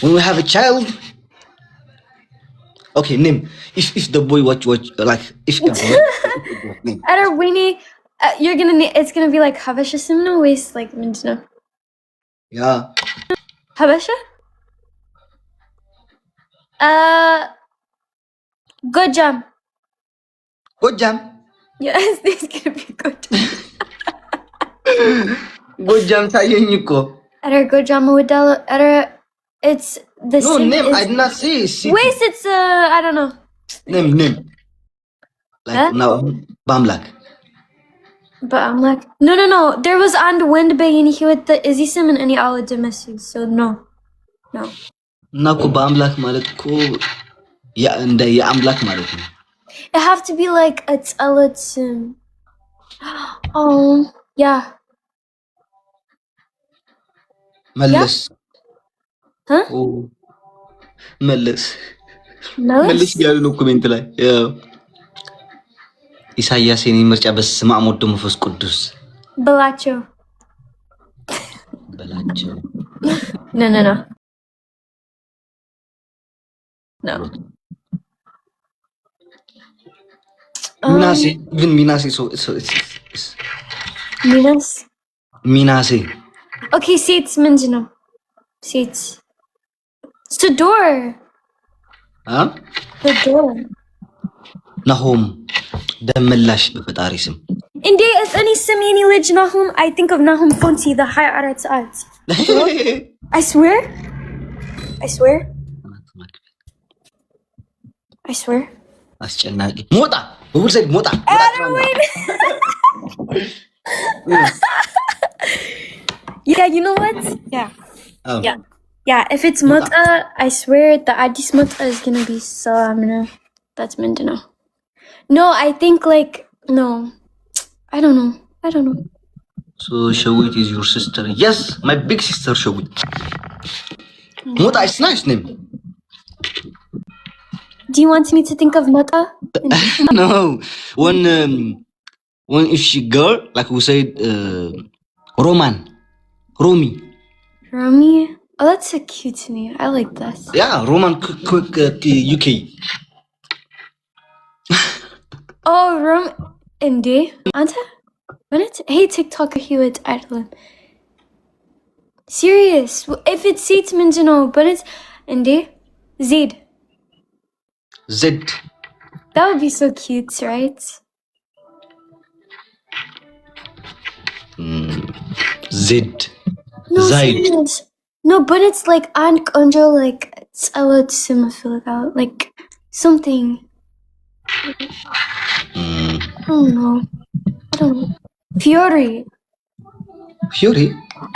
when we have a child. Okay, name. If the boy watch like if a boy name. At our Winnie, you're gonna need. It's gonna be like Habasha Simno waist like Minjno. Yeah. Habasha? Good jam. Good jam. Yes, this is gonna be good. Good jam saying ko. At our good jam model. At our, it's the No same. name. I did not say city. Waist. It's I don't know. Name. Like Huh? now, Bamlak. But I'm like, no. There was on the wind bay and he with the Izzy Sim and any all the message. So no. Naku Bamlak ማለት እኮ ያ እንደ የአምላክ ማለት ነው። It have to be like it's a Sim. Oh yeah. መለስ Huh? መለስ Melis? ያሉ ነው ኮሜንት ላይ ኢሳያስ የኔ ምርጫ በስመ አብ ወወልድ ወመንፈስ ቅዱስ Balacho. በላቸው። No. ሚናሴ ግን ሚናሴ Minas? ሚናሴ Okay, seats Minjino. Seats. It's the door. አ The door. ናሆም ደመላሽ በፈጣሪ ስም Indeed, if any Simiani Lidge Nahum, I think of Nahum Fonti, the high arts arts. I swear. አስጨናቂ ሞጣ በውርሰድ ሞጣ Yeah, you know what? Yeah. Oh. Yeah, if it's Mota, I swear the Addis Mota is gonna be Salamina. That's Mindano. No, I think like no. I don't know. So Shawit is your sister. Yes, my big sister Shawit. Mota is nice name. Do you want me to think of Mota? No. When if she girl, like we said Romy. Oh, that's so cute to me. I like that. Yeah, Roman UK. Oh, Indy. Anta? When it's hey TikToker he would Ireland. Serious. If it's seats Minjano, but it's Indy. Zed. Z. That would be so cute, right? Z. No, Zaid. serious. No, but it's like Aunt Conjo, like it's a lot similar, like something. I don't know. Fury.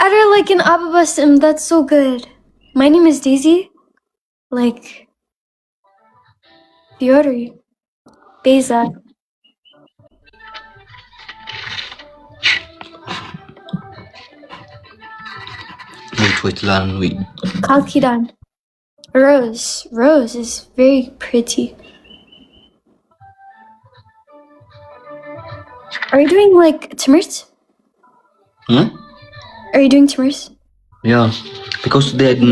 I don't like an Ababasim. That's so good. My name is Daisy. Like Fury. Beza. Wait, learn. Wait. Kalkidan. Rose is very pretty. Are you doing like Timurs? Are you doing Timurs? Yeah, because today I did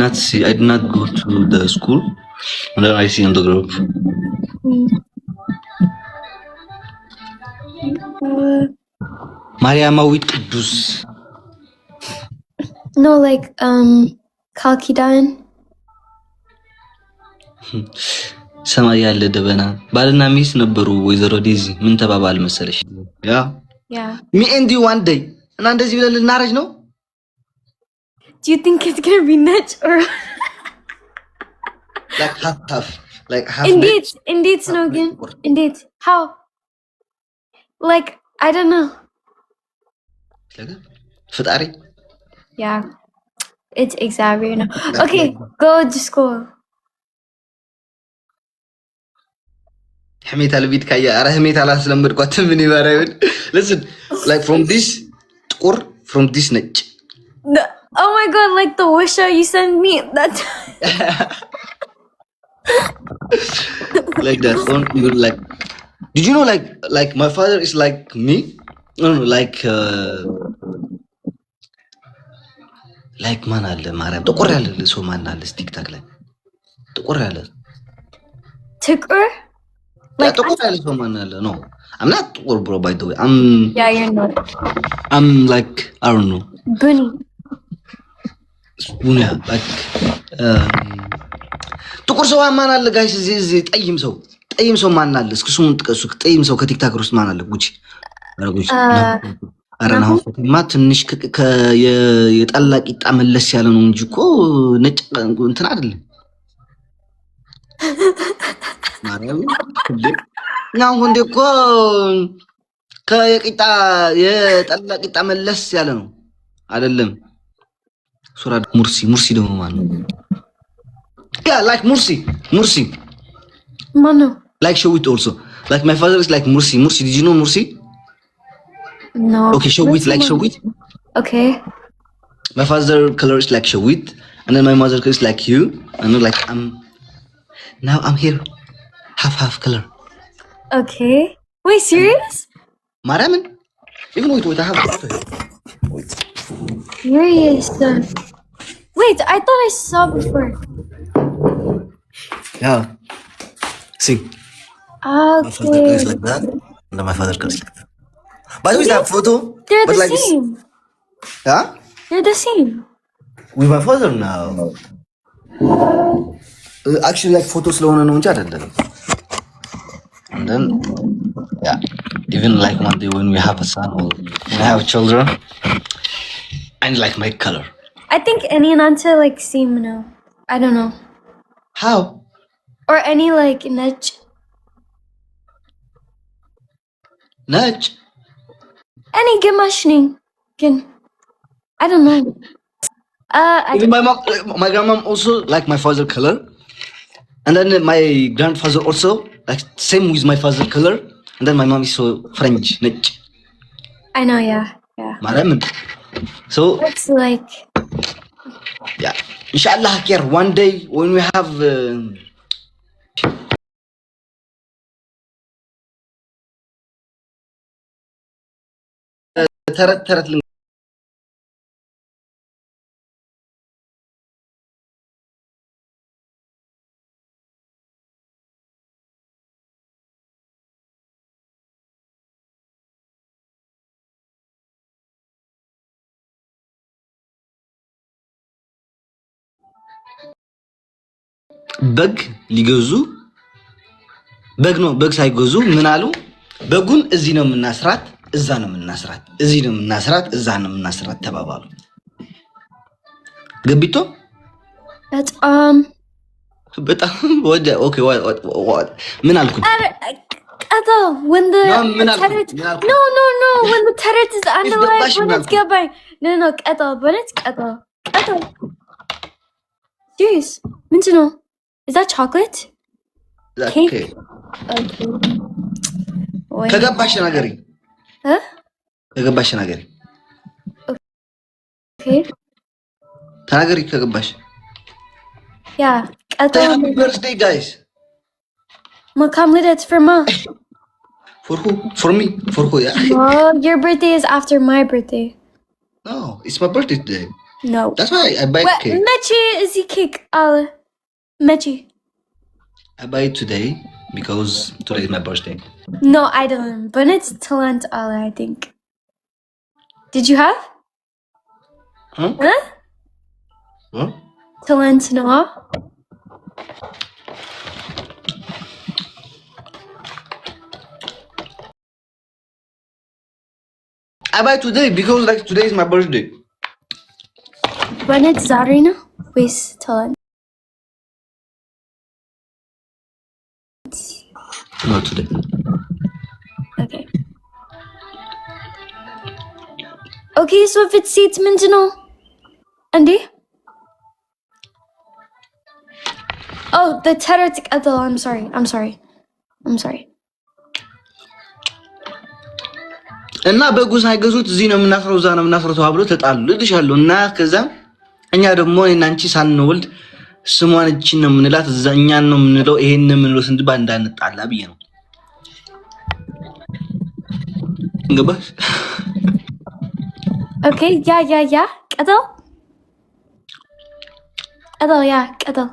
not go to the school, and then I see on the group. Mariamawit Kudus. No, like Kalkidan. ሰማይ ያለ ደበና ባልና ሚስት ነበሩ ወይዘሮ ዲዚ ምን ተባባል መሰለሽ? Yeah. Me and you one day እና እንደዚህ ብለን ልናረጅ ነው? Do you think it's gonna be net or like half like half Indeed Snogan. Indeed. How? Like I don't know. ፈጣሪ Yeah. It's exactly now. Okay, go to school. حميت البيت كايا اره حميت على ስለምድቋት ምን ይባራይል? Listen, like from this ጥቁር from this ነጭ. Oh my god, like the wisha you sent me that like that one you like. Did you know like my father is like me? No, like ላይክ ማን አለ ማርያም ጥቁር ያለ ሰው ማን አለ ቲክታክ ላይ ጥቁር ያለ ጥቁር ያለ ሰው ማን አለ ነው I'm not ጥቁር bro by the way yeah you're not I'm like I don't know bunny like ጥቁር ሰው ማን አለ ጋይስ እዚህ ጠይም ሰው ማን አለ እስኪ ስሙን ጥቀሱ ጠይም ሰው ከቲክታክ ውስጥ ማን አለ ጉቺ አረና ማ ትንሽ የጠላ ቂጣ መለስ ያለ ነው እንጂ እኮ ነጭ እንትን አይደለም ማርያም ነው ወንዴ እኮ ከየቂጣ የጠላ ቂጣ መለስ ያለ ነው አይደለም ሱራ ሙርሲ ደግሞ ማን ነው yeah like Mursi Mano like Showit also like my father is like Mursi did you know Mursi no okay Showit like Showit okay my father color is like Showit and then my mother color is like you and like I'm here half color okay wait serious Maraman even wait I have wait serious wait I thought I saw before yeah see okay my father color is like that and then my father color is like that by the way that photo they're the like same yeah they're the same with my father now actually like photos ስለሆነ ነው እንጂ አይደለም and then yeah even like one day when we have a son or when I have children and like my color I think any answer like same no I don't know how or any like nudge any gemashning can I don't know even my grandma also like my father color and then my grandfather also like same with my father color and then my mom is so French nech I know yeah madam so it's like yeah inshallah here one day when we have ተረት በግ ሊገዙ በግ ሳይገዙ ምን አሉ በጉን እዚህ ነው የምናስራት እዛ ነው የምናስራት እዚህ ነው የምናስራት እዛ ነው የምናስራት ተባባሉ ገቢቶ በጣም ወደ ኦኬ ምን አልኩኝ ቀጣ when the no when the turret is underway when it's ገባኝ no ቀጣ when it's ቀጣ serious ምንድን ነው is that chocolate cake okay ከገባሽ ነገሪ ከገባሽ ነገሪ okay ተናገሪ ከገባሽ yeah happy birthday guys መልካም ልደት for ma for who for me for who yeah oh your birthday is after my birthday no it's my birthday today no that's why I buy cake Mechi is the cake Mechi I buy it today because today is my birthday no I don't but it's talent Allah I think did you have huh? Talent no I buy today because like today is my birthday when it's Zarina with talent no today okay okay so if it's seats ምንድነው Andy oh the terror I'm sorry እና በጉ ሳይገዙት እዚህ ነው የምናስረው እዛ ነው የምናስረው ተባብሎ ተጣሉ ልልሻለሁ እና ከዛ እኛ ደግሞ እናንቺ ሳንወልድ ስሟን እቺ ነው የምንላት እዛኛን ነው የምንለው ይሄን ነው የምንለው ስንት ባንዳ እንጣላ ብዬ ነው ገባሽ okay yeah ቀጣው قدل. Yeah, قدل.